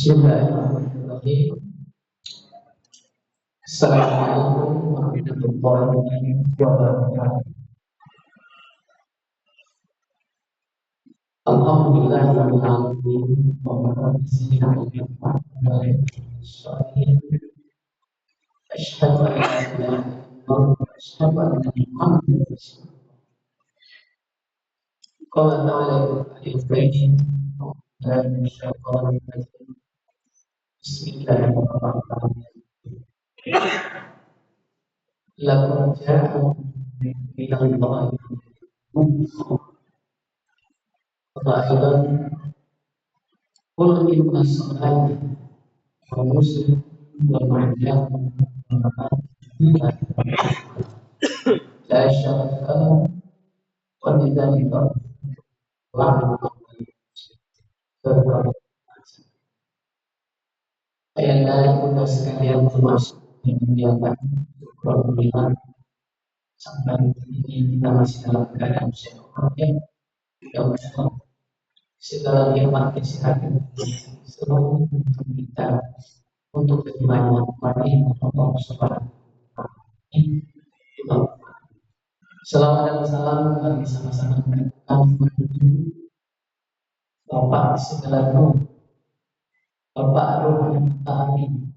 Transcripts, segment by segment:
Bismillahirrahmanirrahim. Assalamualaikum warahmatullahi wabarakatuh. Alhamdulillahirabbil alamin wa bihi asyhadu an la ilaha illallah wa asyhadu anna Muhammadan rasulullah. Qala ta'ala al-karim dan syaitanir rajim. Bismillahirrahmanirrahim. Laqad ja'akum minallahi nurun wa aidan qul inna salati wa nusuki wa mahyaya wa mamati la syarika lahu wa bidzalika ayat untuk sekalian termasuk yang dimuliakan Alhamdulillah sampai ini kita masih dalam keadaan sehat yang segala nikmat kesehatan seluruh untuk kita untuk kehidupan mati Allah Subhanahu wa taala. Selamat dan salam bagi sama-sama kami menuju Bapak segala ruh, Bapak ruh yang kami,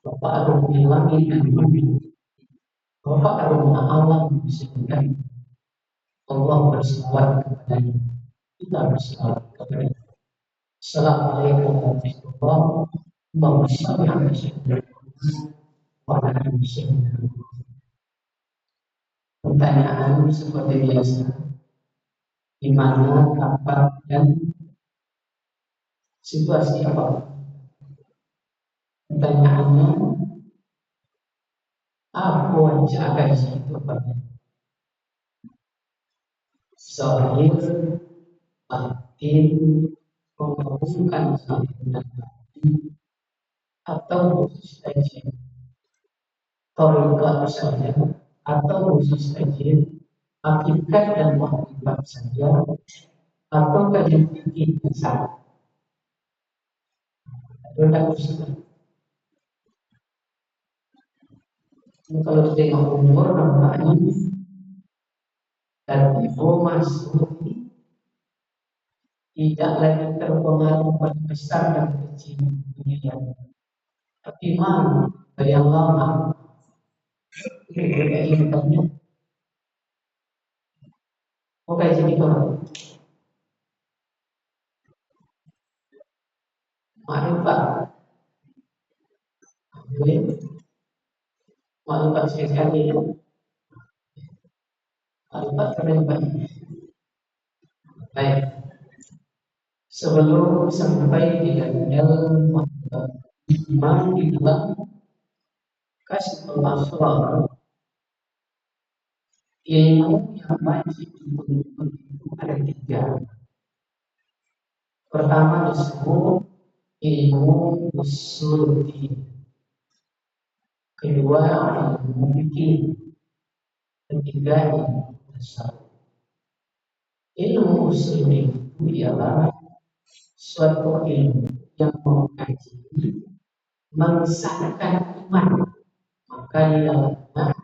Bapak ruh yang langit dan bumi, Bapak ruh alam disebutkan Allah berselawat kepadanya, kita berselawat kepadanya. Assalamualaikum warahmatullahi wabarakatuh. Pertanyaan seperti biasa, di mana, kapan, dan situasi apa? Pertanyaannya, apa wajah kaji itu apa? Zahir, batin, menghubungkan zahir dan batin, atau khusus kaji, tariqah saja, atau khusus kaji, hakikat dan makrifat saja, atau kaji fikih saja. Tidak usah. Kalau tengok umur nampaknya dan masuk tidak lagi terpengaruh pada besar dan kecil dunia, tapi mana yang lama keinginannya bukan jadi orang makrifat makrifat sekali ya, makrifat keren banyak. Baik, sebelum sampai di level iman di dalam kasbul asrar, ilmu yang wajib untuk itu ada tiga. Pertama disebut ilmu usul din, kedua ilmu fikih, ketiga ilmu tasawuf. Ilmu usul din itu ialah suatu ilmu yang mengkaji, mengesahkan iman, maka ialah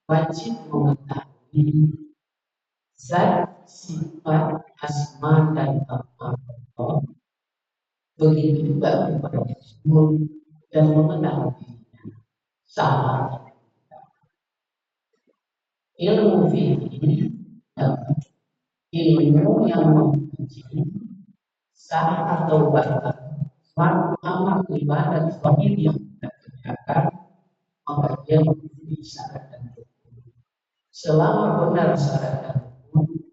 wajib mengetahui zat, sifat, asma dan nama Allah. Begitu juga kepada Rasul dan mengenal dirinya. Salah. Ilmu fikih adalah ilmu yang mengkaji sah atau batal suatu amal ibadat zahir yang kita kerjakan, maka dia memenuhi syarat dan rukun. Selama benar syarat dan rukun,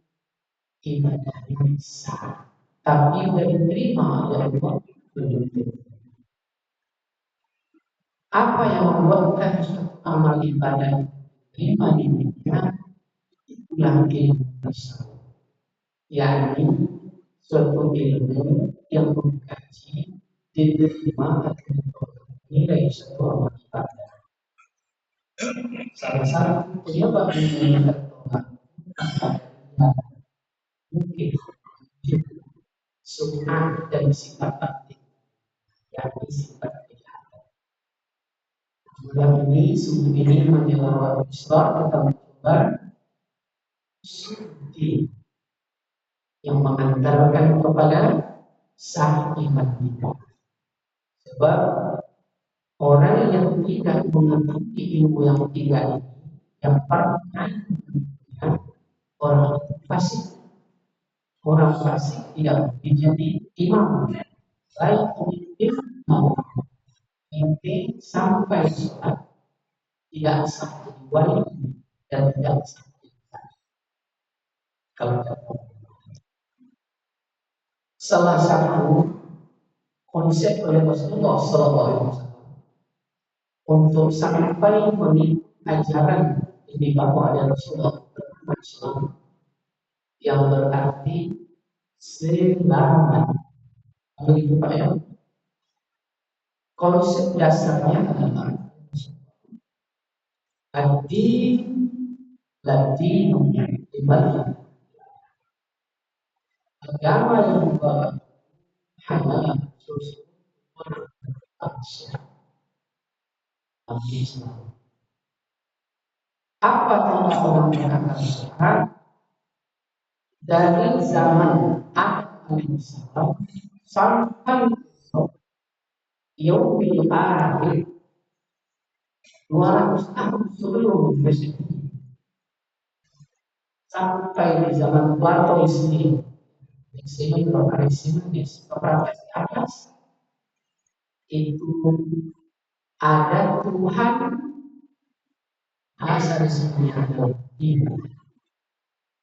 ibadahnya sah. Tapi dari terima oleh Allah belum tentu. Apa yang membuatkan suatu amal ibadah diterima di dunia, itulah ilmu tasawuf, yakni suatu ilmu yang mengkaji diterima atau nilai suatu amal ibadah. Salah satu penyebab meningkat Tuhan mungkin sunnah dan sifat batin. Jadi sungguh ini menyewa Islam kita mencoba studi yang mengantarkan kepada sah iman kita. Sebab orang yang tidak mengetahui ilmu yang tiga ini, yang pertama orang fasik. Orang fasik tidak menjadi imam, baik pemimpin maupun mimpi sampai sholat tidak sah wali dan tidak sah kalau salah satu konsep oleh Rasulullah SAW untuk sampai mengikuti ajaran yang dibawa oleh Rasulullah yang berarti selamat. Begitu Pak ya. Konsep dasarnya adalah Ladin ibadah. Agama yang dibawa hanyalah Islam. Apa tanda orang mengatakan Islam? Dari zaman Adam sampai yaumil akhir 200 tahun sebelum Masehi sampai di zaman Plato sendiri. Sini Sokrates di atas itu ada Tuhan asal sebenarnya adalah iman.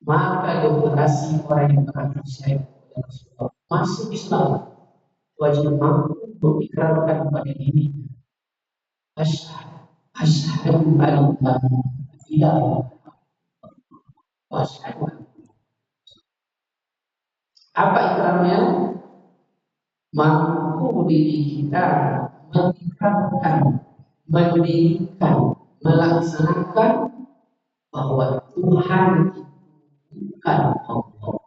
Maka demokrasi orang yang beragama masuk Islam wajib mampu mengikrarkan pada diri asyhadu an la ilaha illallah. Apa ikrarnya? Mampu diri kita mengikrarkan, mendirikan, melaksanakan bahwa Tuhan itu bukan Allah.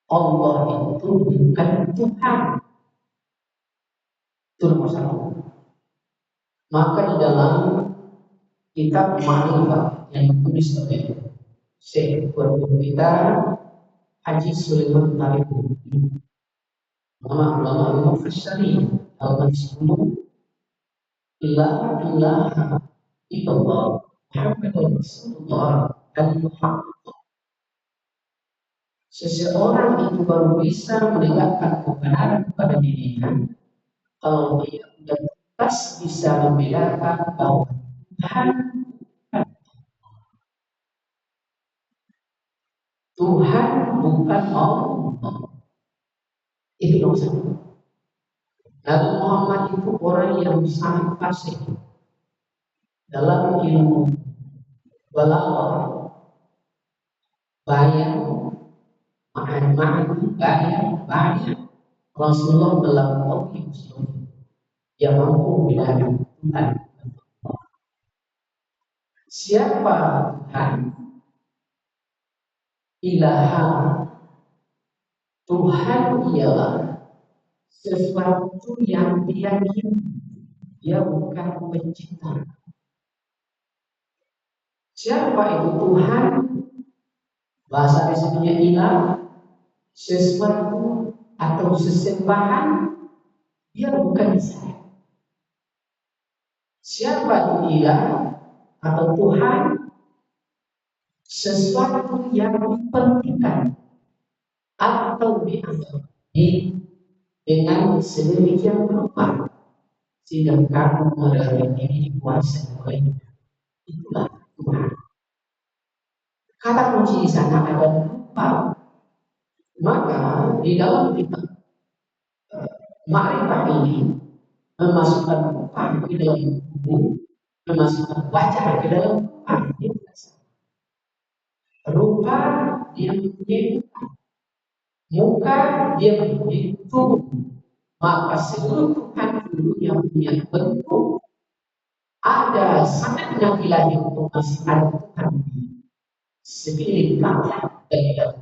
Allah itu bukan Tuhan. Itu nomor satu. Maka di dalam kitab Ma'rifah yang ditulis oleh Syekh Guru kita Haji Sulaiman Tariqi, ulama mufassirin halaman 10, la ilaha illallah Muhammadur Rasulullah al-Muhammad. Seseorang itu baru bisa menegakkan kebenaran pada dirinya kalau dia sudah jelas bisa membedakan bahwa Tuhan bukan Allah. Itu nomor satu. Nabi Muhammad itu orang yang sangat fasih dalam ilmu balaghah, bayang, makna-makna, bayang. Rasulullah melampaui Muslim yang mampu membedakan Tuhan. Siapa Tuhan? Ilaha. Tuhan ialah sesuatu yang diyakini, dia bukan pencipta. Siapa itu Tuhan? Bahasa resminya ilah, sesuatu atau sesembahan, dia bukan saya. Siapa itu ilah atau Tuhan? Sesuatu yang dipentingkan atau dianggap dengan sedemikian rupa sehingga kamu merasa diri dikuasai olehnya. Itulah Tuhan. Kata kunci di sana ada rupa. Maka di dalam kitab Ma'rifah ini memasukkan rupa ke dalam tubuh, memasukkan wajah ke dalam rupa. Rupa yang mempunyai muka, dia mempunyai tubuh. Maka seluruh Tuhan dulu yang punya bentuk ada sangatnya ilahi untuk masih ada Tuhan sekeliling Ka'bah dan di dalam.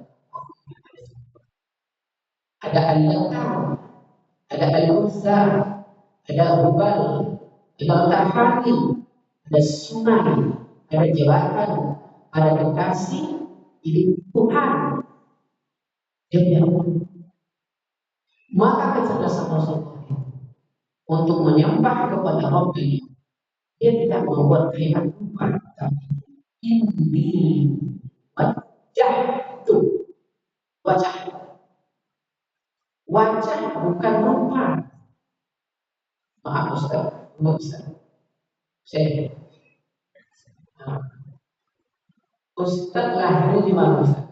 Ada Al-Lata, ada Al-Uzza, ada Hubal, ada Al-Tahani, ada sungai, ada jabatan, ada kekasih, ini Tuhan yang punya. Maka kecerdasan Rasulullah untuk menyembah kepada Rabbnya, dia tidak membuat kalimat lupa, tapi ini wajah itu wajah, wajah bukan rupa. Maaf Ustaz, saya Ustaz lahir di mana Ustaz?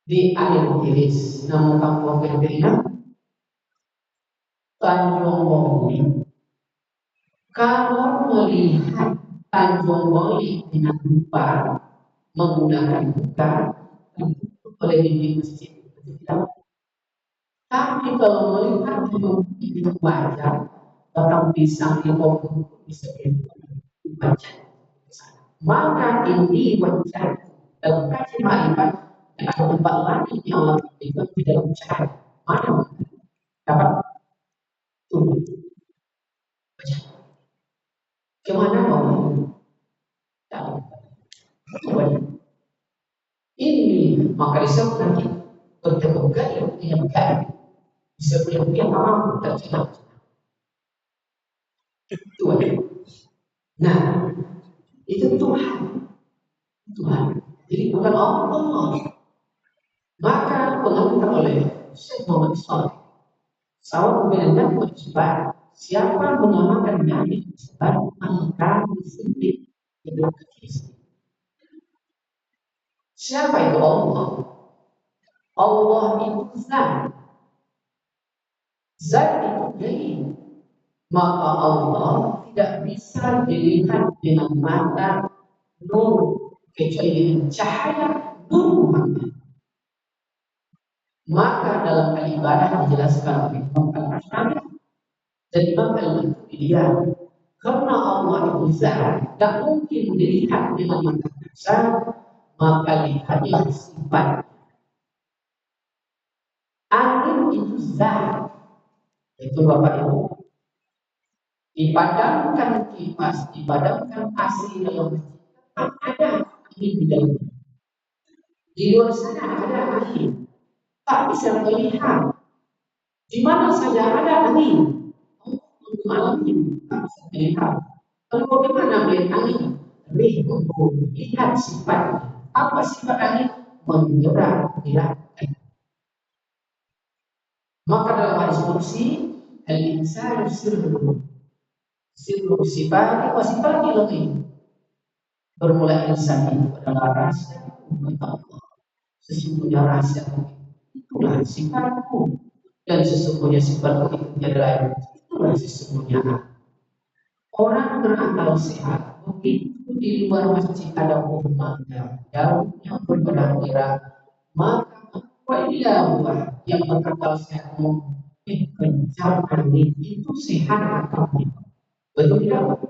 Di Air Tiris, nama kampung Filipina, Tanjung Boli. Kalau melihat Tanjung Boli dengan rupa menggunakan buka oleh dinding masjid, tapi kalau melihat dengan wajah batang pisang di bawah bisa dibaca. Maka ini wajah dalam kaji ma'rifat ada tempat lain yang Allah berikan di dalam cahaya. Mana dapat turun wajah? Kemana mau? Ini maka disebut nanti bertemu gaya dengan gaya. Disebut yang orang tercengang. Tuhan. Nah, itu Tuhan. Tuhan. Jadi bukan Allah. Maka pengangkat oleh Syekh Muhammad Shalih, sahabat kebenaran berjibah, siapa mengamalkan Nabi sebab angka sendiri itu kecil. Siapa itu Allah? Allah itu zat. Zat itu gaib. Maka Allah tidak bisa dilihat dengan mata nur kecuali dengan cahaya nur Muhammad. Maka dalam ibadah dijelaskan oleh Imam Al-Asy'ari dan Imam Al-Mu'tazilah, karena Allah itu zat, tidak mungkin dilihat dengan mata kasar, maka lihatlah sifat. Angin itu zat, itu Bapak Ibu. Dipadamkan kipas, dipadamkan AC dalam masjid, tetap ada angin di dalam. Di luar sana ada angin, tak bisa terlihat. Di mana saja ada angin, untuk malam ini tak bisa terlihat. Lalu bagaimana melihat angin? Untuk lihat sifatnya. Apa sifat angin? Menggerak, gerakkan. Maka dalam hadis qudsi, al-insanu sirru sifat wa sifati lagi. Bermula insan itu adalah rasa Allah. Sesungguhnya rasa itulah sifatku, dan sesungguhnya sifatku itu adalah itulah sesungguhnya. Orang berakal sehat begitu di luar masjid ada pohon mangga, daunnya bergerak-gerak, maka apa dia buat yang berakal sehat kencang angin itu sehat atau tidak? Betul tidak?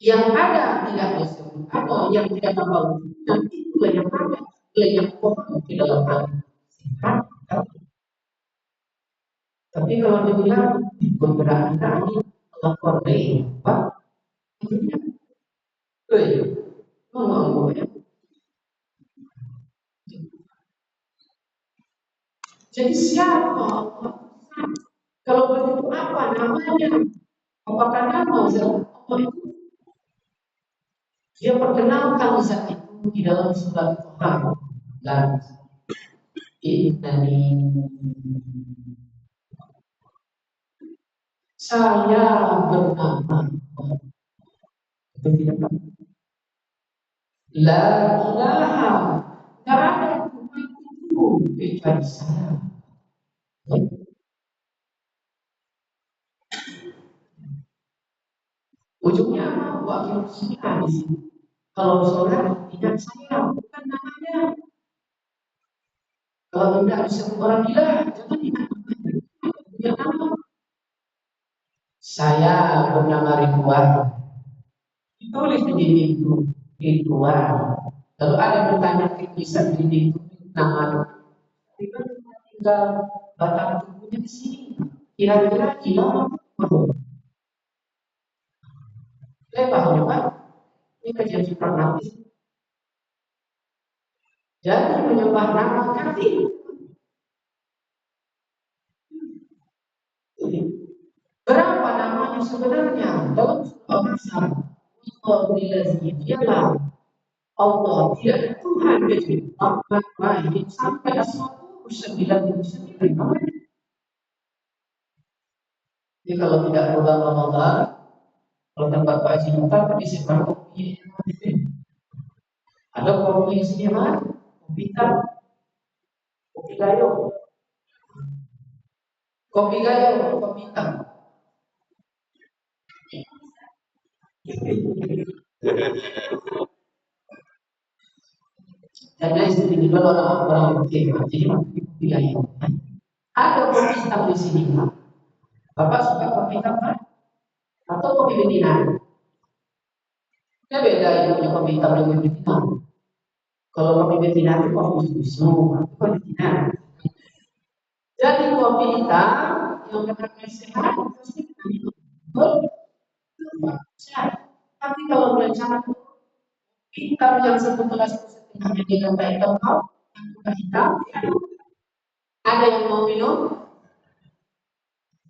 Yang ada tidak disebut atau yang tidak tambah nanti itulah yang ada, yang pohon di dalam angin sehat atau tidak? Tapi kalau dibilang bergerak-gerak angin lapor deh, Pak. Jadi siapa? Kalau begitu apa namanya? Apakah nama zat Allah itu? Dia perkenalkan zat itu di dalam surat Tuhan dan Innani, saya bernama itu tidak La ilaha, tidak ada Tuhan itu kecuali saya. Ujungnya apa? Wakil kita di sini. Kalau sholat ingat saya, bukan namanya. Kalau tidak disebut orang gila, jangan ingat namanya. Ingat nama. Saya bernama Ridwan. Ditulis di dinding itu Ridwan. Lalu ada bertanya tulisan di dinding itu nama. Ridwan tinggal batang tubuhnya di sini. Kira-kira gila apa? Saya paham Pak, ini kajian supranatis. Jadi menyembah nama kafir. Berapa namanya sebenarnya dalam surah Al-Asr? Allahillazi dialah Allah, tidak ada Tuhan kecuali Rahman Rahim sampai 99 namanya. Jadi kalau tidak bulan Ramadan, kalau tempat Pak Haji Mukhtar kan disimpan kopi. Ada kopi di sini mana? Kopi hitam, kopi gayo, kopi gayo, kopi hitam. Dan lain sebagainya kalau orang putih, jadi kopi gayo. Ada kopi hitam di sini, Pak. Bapak suka kopi hitam kan? Atau kopi betina? Ya beda itu punya kopi hitam dengan betina. Kalau kopi betina itu kopi susu, kopi betina. Jadi kopi hitam yang benar-benar sehat pasti kita minum. Sehat. Tapi kalau berencana hitam yang satu gelas setengahnya dengan teh hitam kau, yang suka hitam, ada yang mau minum?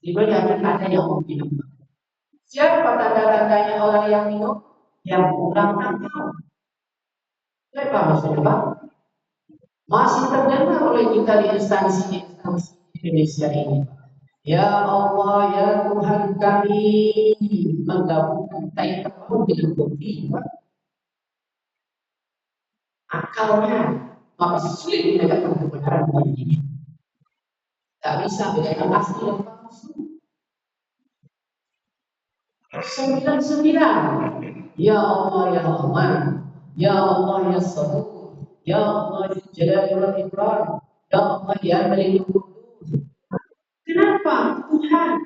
Diberi ada yang mau minum. Siapa tanda-tandanya orang yang minum? Yang kurang akal. Siapa maksudnya Pak? Masih terdengar oleh kita di instansi-instansi Indonesia ini. Ya Allah, ya Tuhan kami, menggabungkan tai tahu dengan kopi, akalnya maka sulit menegakkan kebenaran bagi ini. Tak bisa bedakan asli dan palsu. 99. Ya Allah, ya Rahman, ya Allah, ya Sabur, ya Allah, ya Jalal wal Ikram, ya Allah, ya Malik. Kenapa Tuhan?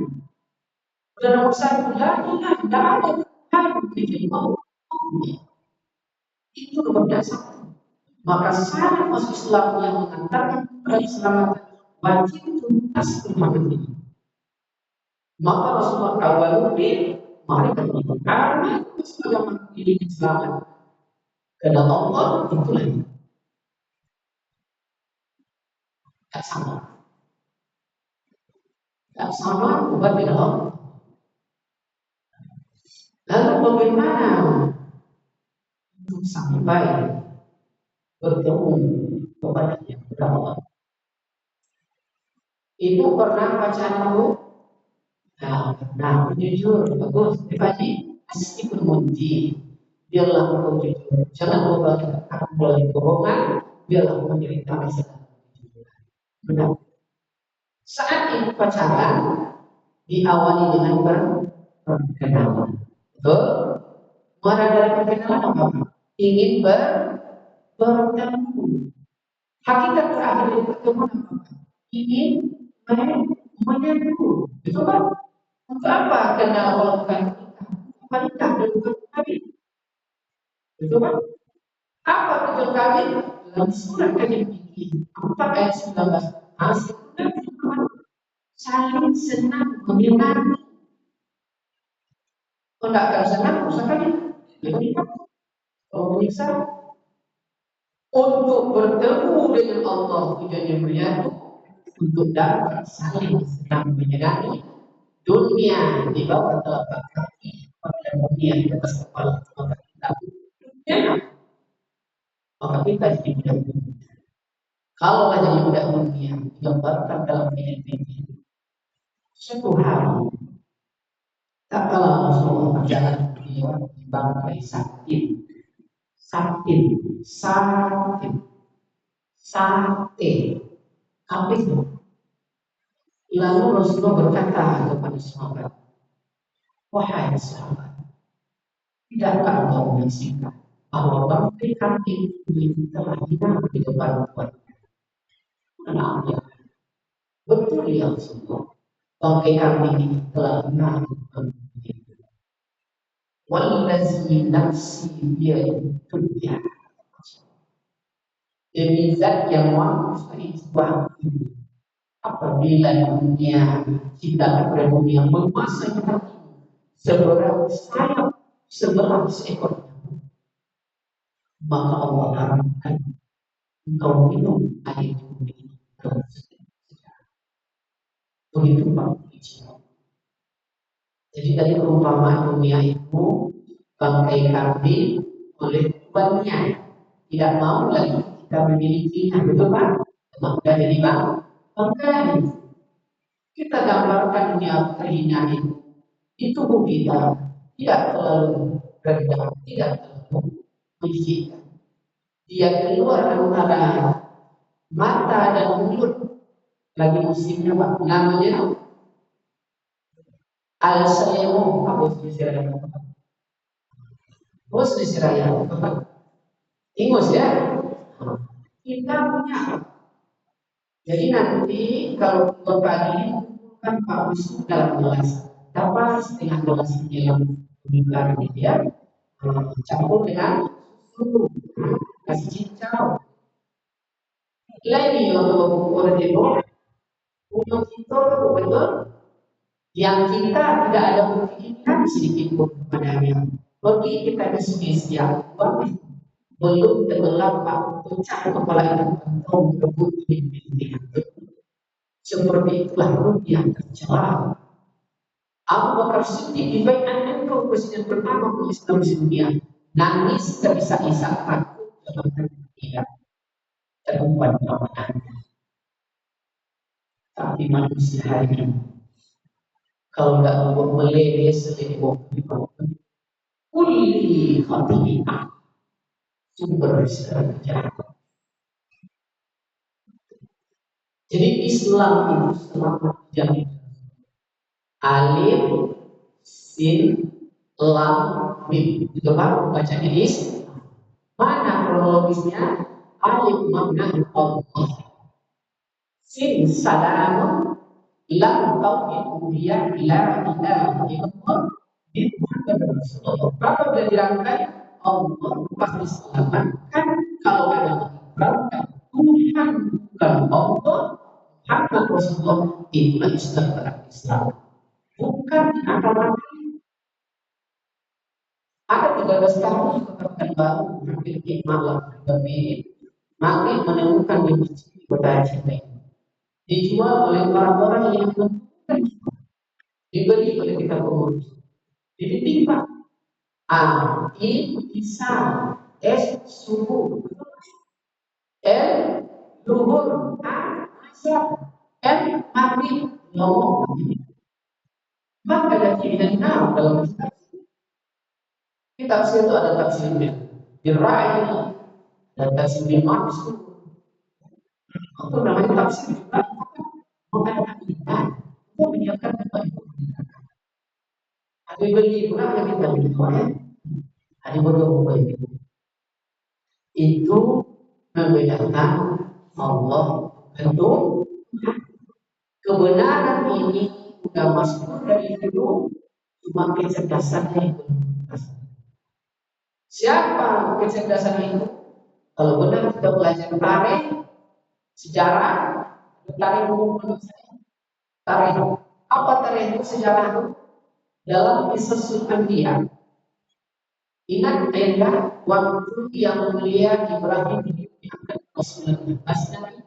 Dan nomor satu, la ilaha, tidak ada Tuhan kecuali Allah. Itu nomor dasar. Maka syarat masuk Islam yang mengantarkan keselamatan wajib tuntas pemahaman ini. Maka Rasulullah awaludin mari kita karena agama ini Islam. Karena Allah itulah yang tak sama. Tak sama berbeda Allah. Lalu bagaimana untuk sampai bertemu kepada yang Allah? Ibu pernah baca dulu? Nah, jujur, bagus, dikaji, meskipun munji, biarlah engkau jujur. Jangan kau mulai kebohongan, biarlah engkau menceritakan segala kejujuran. Benar. Saat ibu pacaran, diawali dengan perkenalan. Betul? Mana dari perkenalan apa? Ingin bertemu. Hakikat terakhir dari pertemuan apa? Ingin menyatu. Betul kan? Untuk apa kenal kalau bukan wanita dan bukan kawin? Betul kan? Apa tujuan kawin? Dalam surat kajian fikih 4 ayat 19. Hasilnya saling senang menyenangi. Kalau tidak akan senang, usahakan ya. Kalau menyiksa, untuk bertemu dengan Allah tujuannya menyatu, untuk dapat saling senang menyenangi. Dunia di bawah telapak kaki, pada dunia di atas kepala telapak kita. Ya, maka kita jadi budak dunia. Kalau jadi budak dunia, digambarkan dalam PNPT. Suatu hari, tak kalah Rasulullah berjalan beliau di bangkai sakit, apa itu? Lalu Rasulullah berkata kepada sahabat, wahai sahabat, tidakkah engkau menyaksikan bahwa bangkai kambing ini telah hilang di depan Tuhan? Kenapa? Betul ya Rasulullah, bangkai kambing ini telah hilang di depan Tuhan. Wallazi nafsi biyadihi, demi zat yang maha kuasa ini, apabila dunia cinta kepada dunia menguasai hati seberang sayap sebelah seekor, maka Allah haramkan engkau minum air ini. Begitu Pak. Jadi tadi perumpamaan dunia itu bangkai kambing oleh tuannya, tidak mau lagi kita memilikinya, betul Pak? Maka jadi bangkai. Kita gambarkan dunia terhina itu di tubuh kita tidak terlalu rendah, tidak terlalu menjijikan. Dia keluar antara mata dan mulut, lagi musimnya Pak, namanya al-saymu, apa istilahnya? Bos disiraya, ingus ya. Kita punya. Jadi nanti kalau keluar pagi kan Pak Wisnu dalam gelas, dapat setengah gelas yang bukan ya, campur dengan susu, kasih cincau. Lagi untuk orang itu, untuk kita betul, yang kita tidak ada bukti kan sedikit pun kepadanya. Bagi kita ke spesial, belum tenggelam Pak, pecah kepala atau berebut ini. Seperti itulah dunia tercela. Abu Bakar Siddiq dibaiat engkau presiden pertama Islam di dunia. Nangis terisak-isak takut dengan tidak terumpat Ramadan. Tapi manusia hari ini kalau tidak meleleh selebih kulli khati'ah sumber segala kejahatan. Jadi Islam itu selamat jamin. Alif, sin, lam, mim. Itu Pak bacanya is. Mana kronologisnya? Alif makna Allah. Sin salamun, lam tauhid uluhiyah, la ilaha illallah, bin Muhammad Rasulullah. Berapa bila dirangkai? Allah pasti selamatkan kalau ada berangkat Tuhan bukan Allah. Muhammad Rasulullah itulah Islam dalam Islam. Bukan akal ada 13 tahun kekerasan baru hampir malam tapi makin menemukan di masjid di kota Aceh dijual oleh orang-orang yang membutuhkan, dibeli oleh kita pengurus, ditimpa A, I, Isa, S, subuh, L, luhur, A, asar, M, mati, ngomong. Maka ada keinginan dalam Islam. Di tafsir itu ada tafsirnya. Dirai dan tafsir maksud. Itu namanya tafsir juga. Mengadakan iman. Itu menyiapkan tempat itu. Ada beli pula yang kita beli ya. Ada bodoh itu. Itu membedakan Allah tentu kebenaran ini sudah masuk dari itu cuma kecerdasannya yang belum. Siapa kecerdasan itu? Kalau benar kita belajar tarikh, sejarah, tarikh umum manusia, tarikh. Apa tarikh itu sejarah itu? Dalam kisah Sultan dia. Ingat tenda waktu yang mulia Ibrahim diangkat ke 19 Nabi.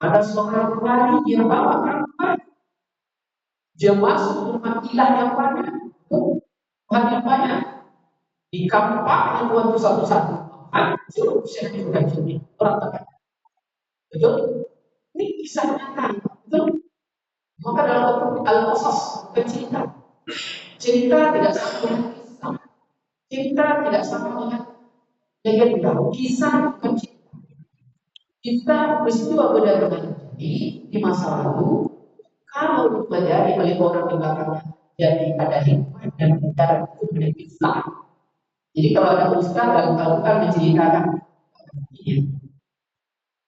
Ada seorang wali yang bawa kapal. Dia masuk rumah ilah yang banyak. Banyak banyak. Di kampaknya Tuhan itu satu-satu. Hancur saya juga jadi berantakan. Betul? Ini kisah nyata. Betul? Maka dalam waktu Al-Qasas bukan cerita. Cerita tidak sama dengan kisah. Cerita tidak sama dengan legenda. Kisah bukan cerita. Kita peristiwa benar-benar terjadi di masa lalu. Kalau dipelajari oleh orang di belakangnya, jadi ada hikmah dan bicara itu menjadi Islam. Jadi kalau ada ustaz dan kalau menceritakan,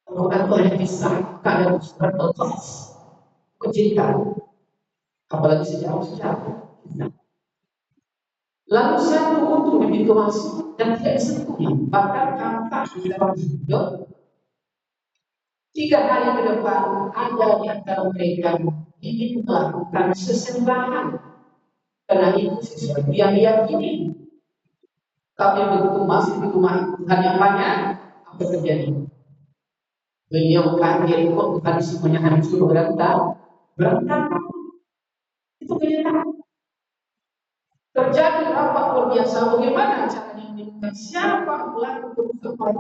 kalau itu ada kisah, ada ustaz atau cerita, apalagi sejarah. Lalu satu untuk begitu masuk dan tidak disentuhnya, bahkan tampak di dalam video. 3 hari ke depan ada di antara mereka ingin melakukan sesembahan Karena itu sesuatu yang diyakini. Tapi begitu masuk di rumah Tuhan yang banyak, apa terjadi? Beliau kaget kok Tuhan semuanya hancur berantakan. Itu kenyataan. Terjadi rapat luar biasa. Bagaimana caranya menemukan siapa pelaku kerusakan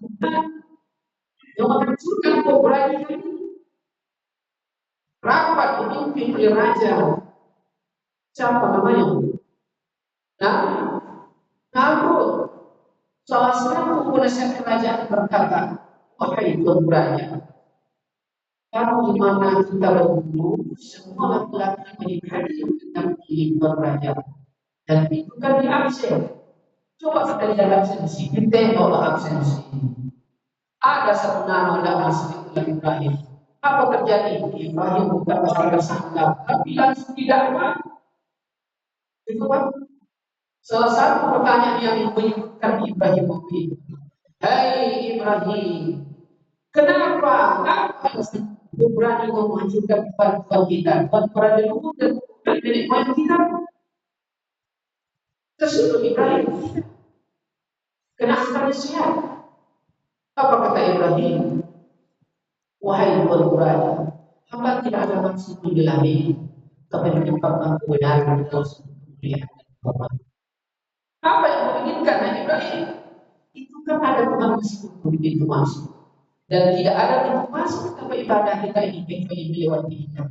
yang menghancurkan keberanian ini? Rapat dipimpin oleh raja. Siapa namanya? Nah, Namrud, salah satu penasihat kerajaan berkata, wahai tuan raja, kalau di mana kita berguru, semua laki-laki menjadi tentang tuan raja, dan itu kan di absen. Coba kita lihat absensi, kita bawa absensi. Ada satu nama dalam sekitar Ibrahim. Apa terjadi? Ibrahim bukan pasti tersangka, tapi langsung didakwa. Itu kan salah satu pertanyaan yang menyebutkan Ibrahim itu. Hai Ibrahim, kenapa engkau berani menghancurkan Tuhan kita, Tuhan para leluhur dan nenek moyang kita? Tersebut Ibrahim, kenapa nasihat? Apa kata Ibrahim? Wahai Tuhan Raja, hamba tidak ada maksud membela diri, tapi menyebabkan kebenaran dalam kemuliaan dan apa yang kau inginkan, Nabi Ibrahim? Itu kan ada Tuhan meskipun di pintu masuk. Dan tidak ada pintu masuk tanpa ibadah kita ini kecuali melewati kita.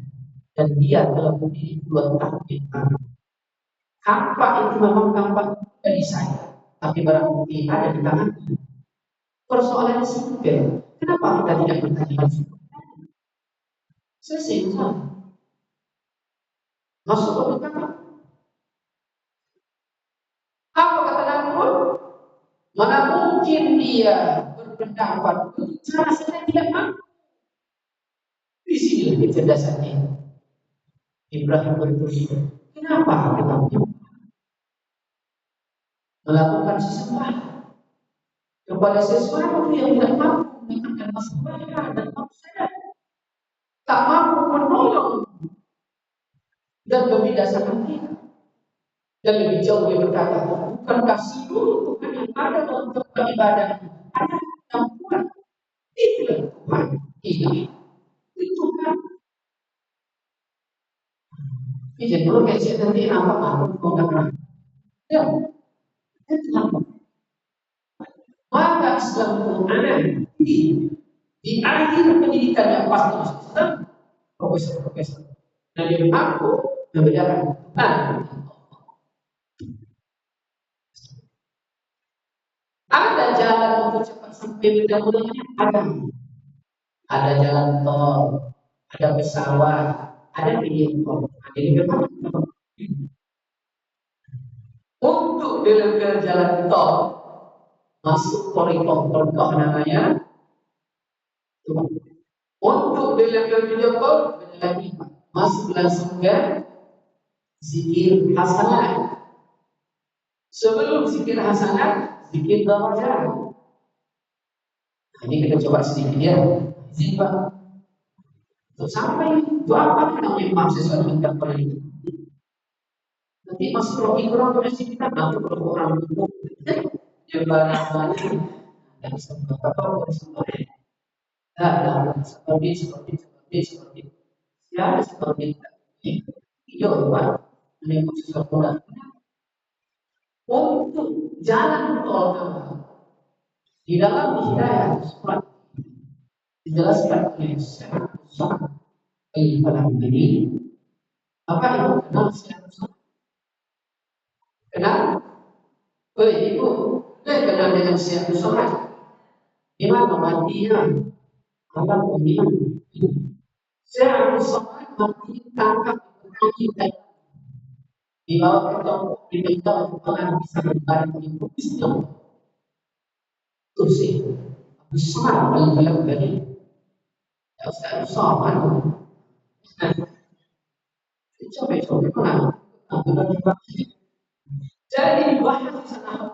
Dan dia telah berdiri 2 tahun di depan. Hampa itu memang tampak dari saya, tapi barang bukti ada di tangan. Persoalannya simpel. Kenapa kita tidak bertanya langsung? Sesimpel. Masuk ke belakang. Apa kata Namrud? Mana mungkin dia berpendapat cara saya tidak mampu. Di sini kecerdasannya. Ibrahim berpikir, kenapa kita melakukan sesembahan kepada sesuatu yang tidak mampu meningkatkan masalah dan manusia, tak mampu menolong dan membidasakan kita. Dan lebih jauh dia berkata, bukankah seluruh Tuhan yang ada dalam tempat ibadah ada yang kuat? Itulah Tuhan ini. Itu Tuhan. Ini dulu kecil nanti apa aku kau pernah. Ya, itu apa? Maka Islam Quran di akhir pendidikan yang pasti Islam profesor. Nah dia mampu membedakan Tuhan. Ada jalan untuk cepat sampai mudah-mudahnya ada jalan tol, ada pesawat, ada video call. Jadi memang untuk ke jalan tol masuk koridor namanya. Untuk ke video call lagi masuk langsung ke zikir hasanah. Sebelum zikir hasanah, zikir darajat. Ini kita coba sedikit ya. Zikir untuk sampai itu apa namanya mahasiswa yang pernah itu. Nanti masuk lagi kurang berisi kita nanti kalau orang itu yang barang-barang yang apa seperti seperti ya seperti itu Pak ini sesuatu untuk jalan tol di dalam hidayah surat dijelaskan oleh Syekh Al-Albani apa itu kenal Syekh kenal ibu kenal dengan Syekh Al-Albani di mana matinya alam dunia Syekh Al-Albani mati tangkap kita di bawah kelompok diminta untuk bisa berbaring itu Islam itu sih besar dalam dari besar kan coba jadi dibahas di sana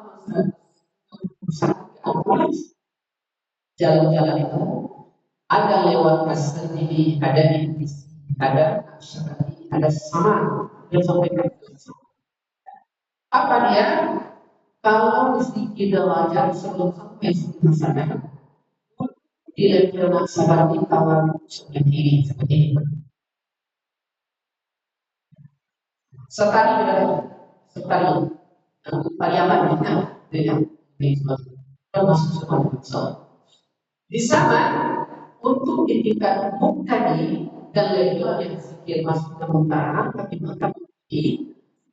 jalan-jalan itu ada lewat kasar ini ada invisi ada syar'i ada sama yang sampaikan Apa dia? Kalau sedikit derajat sebelum sampai ke sana, di level maksimal di tahun seperti ini. Setari berapa? Setari. Pariaman dengan termasuk semua. Di sana untuk di tingkat tadi dan level yang sedikit masuk ke utara, tapi maka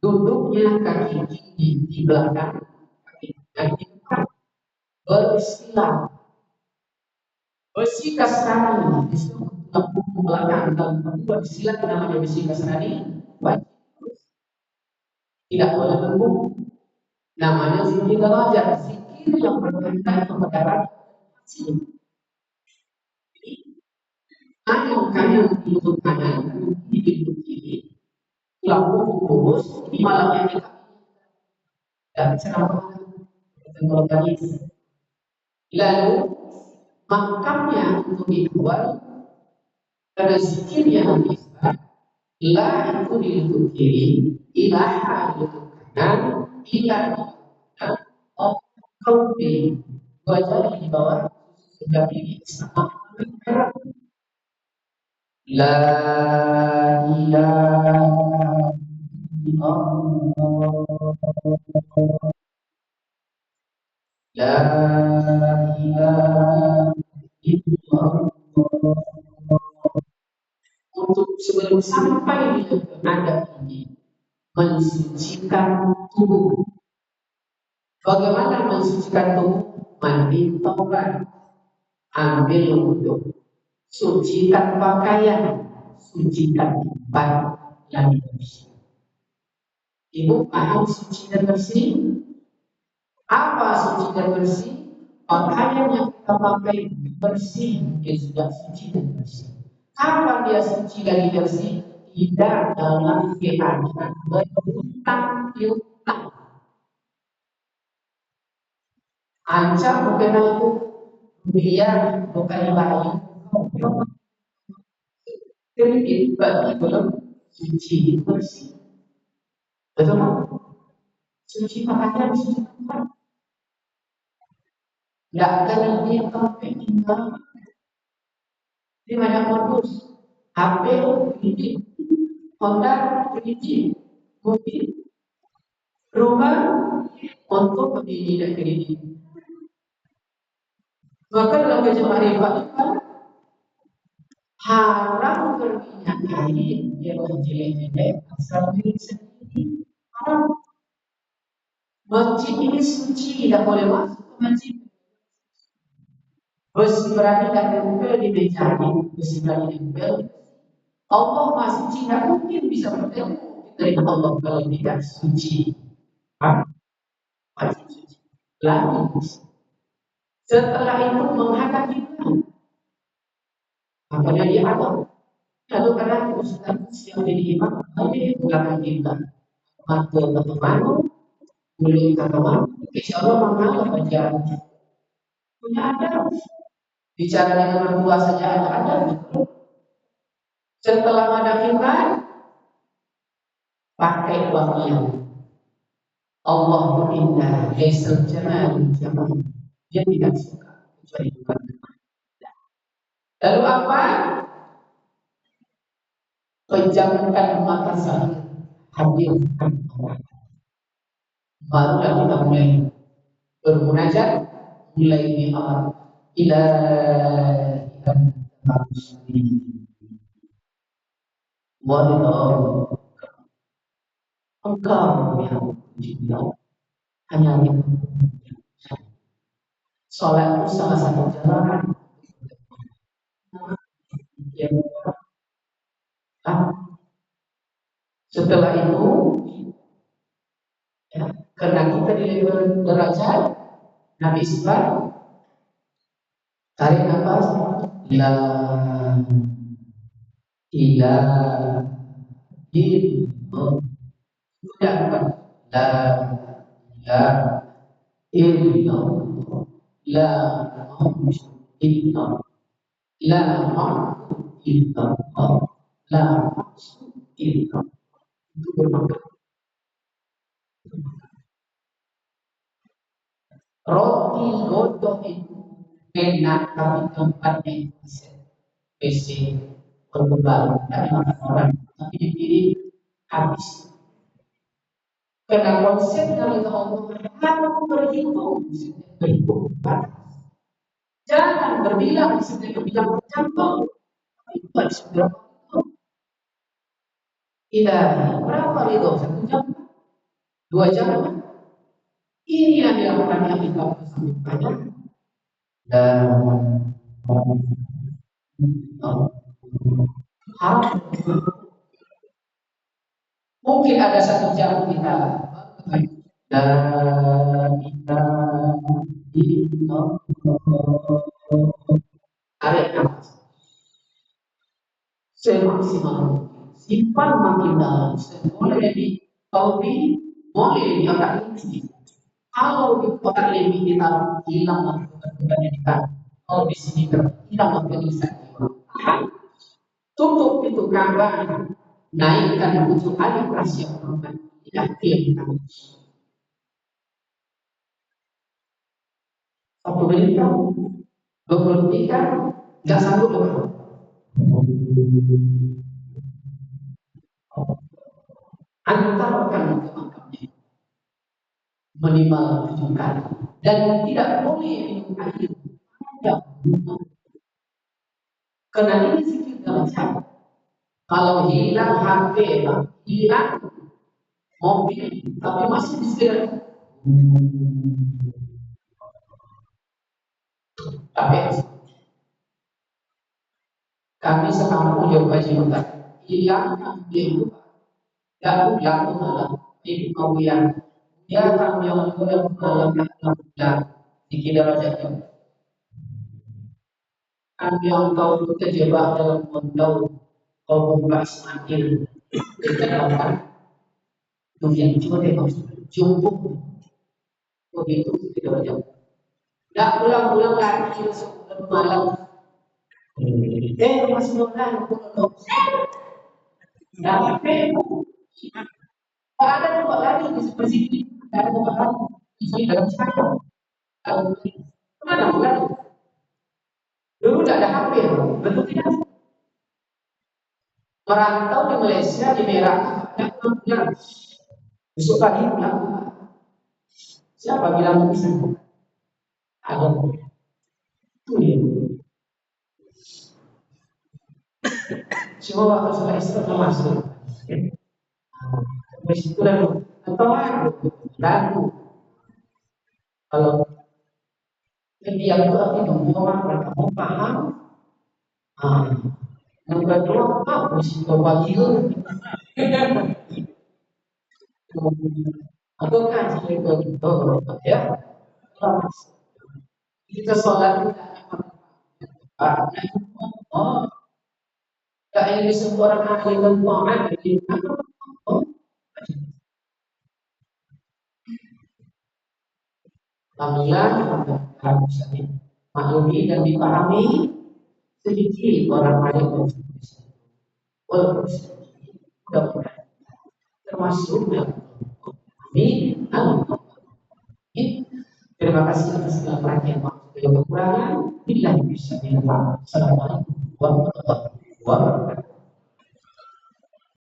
duduknya kaki kiri di belakang, kaki depan bersila besi kasrani di buku belakang dalam buku sila namanya besi kasrani wajib tidak boleh berbuku namanya zikir derajat zikir yang berkaitan kepada sini yang kanan di lutut kanan di lutut kiri lampu kurus di malamnya kita dan ceramah berorganis lalu makamnya untuk dibuat pada zikir yang bisa la itu di lutut kiri ilaha di lutut kanan ilah di lutut kanan dua jari di bawah sudah ini sama la ilaha illallah la ilaha illallah untuk sebelum sampai di adab ini mensucikan tubuh. Bagaimana mensucikan tubuh? Mandi taubat, ambil wudhu, sucikan pakaian, sucikan tempat yang bersih. Ibu paham suci dan bersih? Apa suci dan bersih? Pakaian yang kita pakai bersih, dia sudah suci dan bersih. Kapan dia suci dan bersih? Tidak dalam keadaan berhutang piutang. Ancam bukan aku, biar bukan bayi. Jadi bagi belum suci bersih. Betul? Suci pakaian, suci tempat. Tidak ada lebih sampai tinggal di banyak modus. HP kredit, Honda kredit, mobil, rumah untuk pembeli dan kredit. Maka dalam kejamaan riba haram berminyak kain yang jelek-jelek asal milik sendiri. Haram. Masjid ini suci, tidak boleh masuk ke masjid. Besi berani dan tempel di meja ini, besi berani tempel. Allah masih suci, tidak mungkin bisa bertemu dari Allah kalau tidak suci. Wajib suci. Lalu setelah itu menghadap kita. Makanya dia ada. Lalu karena Ustaz yang jadi imam, ini bukan kita. Maka teman, mulut teman, insya Allah mengalah ajaran. Punya ada. Bicara dengan orang tua saja ada. Setelah ada kita, pakai wangian. Allah indah, Laisal jamal jamal. Dia tidak suka kecuali bukan. Lalu apa? Pejamkan mata saya, hadirkan Allah. Barulah kita mulai bermunajat, mulai bi'ar ilahi muslim. Wallahu engkau yang jiwa hanya itu. Salat itu salah satu jalan yang setelah itu ya, karena kita di level derajat Nabi Islam tarik nafas la ilaha illallah tidak bukan la ilaha illallah la ma'budu illallah la ma'budu illallah la ma'budu illallah itu bermakna Roti godok itu enak tapi tempatnya itu PC berkembang dari makan orang, tapi dipiring habis. Karena konsep dari Allah harus berhitung, berhitung batas. Jangan berbilang, setiap berbilang bercampur. Itu harus berapa? Tidak, berapa itu? 1 jam? 2 jam? Ini yang dilakukan yang kita sampaikan dan harus mungkin ada 1 jam kita dan kita di tarik nafas semaksimal mungkin, simpan makin dalam, boleh di tauri, boleh diangkat tinggi. Kalau di kotak lebih ditaruh hilang pendidikan, kalau di sini hilang pendidikan. Tutup pintu kamar, naikkan ujung alif rasio korban, tidak klaim kami. 1 menit kamu, 20 detik kan, nggak sanggup loh. Antarkan ke makamnya minimal 7 kali dan tidak boleh minum air. Tidak. Karena ini zikir dalam syariat. Kalau hilang HP, hilang mobil, tapi masih disediakan. Tapi kami sekampung Jawa Barat, hilang dia gak pulang malam, ibu kawian. Dia kami yang malam pulang di Kidaraja. Kami yang tahu terjebak dalam pondok, kau buka semakin kejelasan. Itu yang cuma tengok jumpuh begitu Kidaraja. Gak pulang lagi sebelum malam. Masih makan pondok. Gak ada tempat lagi di seperti ini. Gak ada tempat lagi. Ini dalam saya. Kemana bukan? Dulu tidak ada HP, betul tidak? Merantau di Malaysia, di Merah, banyak pulang. Besok pagi pulang. Siapa bilang bisa? Ada. Itu dia. Semua waktu setelah istirahat masuk. Itu lalu. Atau lalu. Kalau dia itu artinya orang kamu paham. Yang kedua, apa sih bagi atau kaji itu ya. Kita sholat tak ini semua orang ahli keuangan jadi alhamdulillah harus maklumi dan dipahami sedikit orang lain walaupun mudah-mudahan termasuk yang amin. Terima kasih atas segala perhatian waktu yang kekurangan. Bila bisa dilakukan. Assalamualaikum warahmatullahi wabarakatuh.